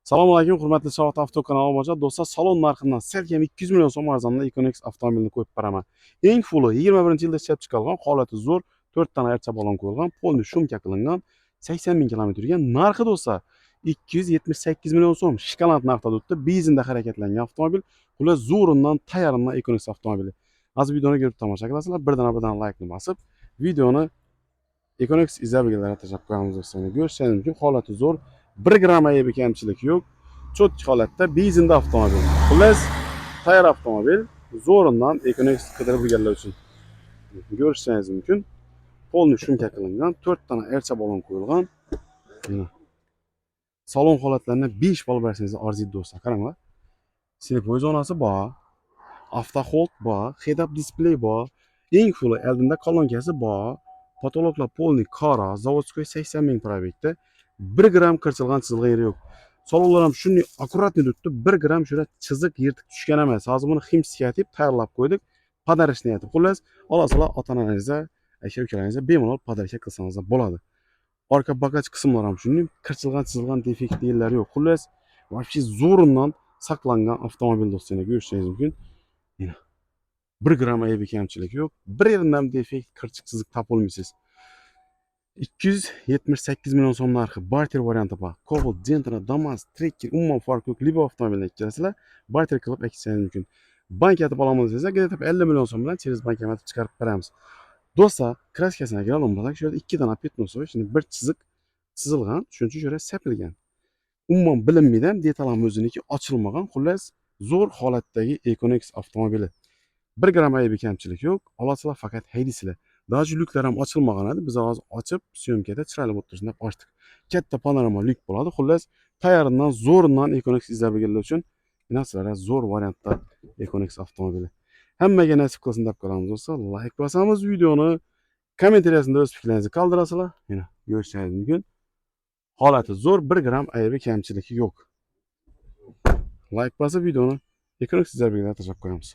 Assalomu alaykum, hurmatli Soat Avto kanali bo'yicha do'stlar, salon narxidan sal kam 200 million so'm arzonda Econex avtomobilni qo'yib beraman. Eng fulli 21-yilda ishlab chiqarilgan, holati zo'r, 4 dona archa balon qo'yilgan, polni shumka qilingan, 80 ming kilometr yurgan. Narxi do'stlar 278 million so'm. Shikolat narxda o'tdi, benzinda harakatlangan avtomobil. Ular zo'rindan tayyorlangan Econex avtomobili. Hozir videoni ko'rib tomosha qilasizlar. Birdan like ni bosib, videoni Econex izlab tashlab qo'yamiz do'stlar. Ko'rishingiz mumkin, holati zo'r. 1 gram aybi kamchilik yo'q. Cho'tki holatda benzinda avtomobil. Xullas, tayyor avtomobil. Zo'rindan Econex qidirib yurganlar uchun ko'rishingiz mumkin. Polni shumka qilingan, 4 dona ercha balon qo'yilgan. Salon holatlarini 5 ball bersangiz arziydi do'stlar. Qaranglar. Slepoy zonasi bor. Avto hold bor, head up display bor. Eng fulli oldinda kolonkasi bor. Patologlar polni qora, zavodskoy 80 ming probekda. 1 gram qirchilgan chizilgan yeri yo'q. Salonlar ham shunday akkuratni tutdi, 1 gram shura chiziq yirtiq tushgan emas. Hozir buni ximsiyatib tayyorlab qo'ydik. Padarish niyati. Xullas, olasizlar ota-onangizga, aka-ukalaringizga bemalol padarka qilsangiz bo'ladi. Orqa bagaj qismlari ham shunday qirchilgan, chizilgan defekt yerlari yo'q. Xullas, вообще zo'rindan saqlangan avtomobil do'stlar, ko'rishingiz mumkin. 1 gram aybi kamchilik yo'q. Bir yeridan defekt, qirchiq, chiziq topolmaysiz. 278 million so'm narxi, barter varianti bor. Cobalt, Gentra, Damas, Tracker, umuman farqi yo'q. Libo avtomobilni ikkalasizlar barter qilib ekishingiz mumkin. Bankiyati olamiz desa, где-то 50 million so'm bilan через bankomat chiqarib beramiz. Do'stlar, kraskasini kiralım bo'lsak, shu yerda 2 dona petnosoy, shuni bir chiziq chizilgan, shuning uchun shura sepilgan. Umuman bilinmaydi ham, detal ham o'ziniki ochilmagan. Xullas, zo'r holatdagi Econex avtomobili. 1 gram aybi kamchilik yo'q. Olasizlar, faqat haydasizlar. Даже lyuklar ham ochilmagan edi. Biz hozir ochib, syomkada chiroyli o'tirishni ochdik. Katta panorama lyuk bo'ladi. Xullas, tayyordan zo'rindan Econex izlab kelganlar uchun sizlarga zo'r variantda Econex avtomobili. Hammaga nasib qilsin deb qolamiz do'stlar. Like bosamiz videoni, kommentariyasida o'z fikrlaringizni qoldirasizlar. Mana ko'rishingiz mumkin. Holati zo'r, 1 gram aybi kamchiligi yo'q. Like bosib videoni Econex izlab kelganlarga tashlab qo'yamiz.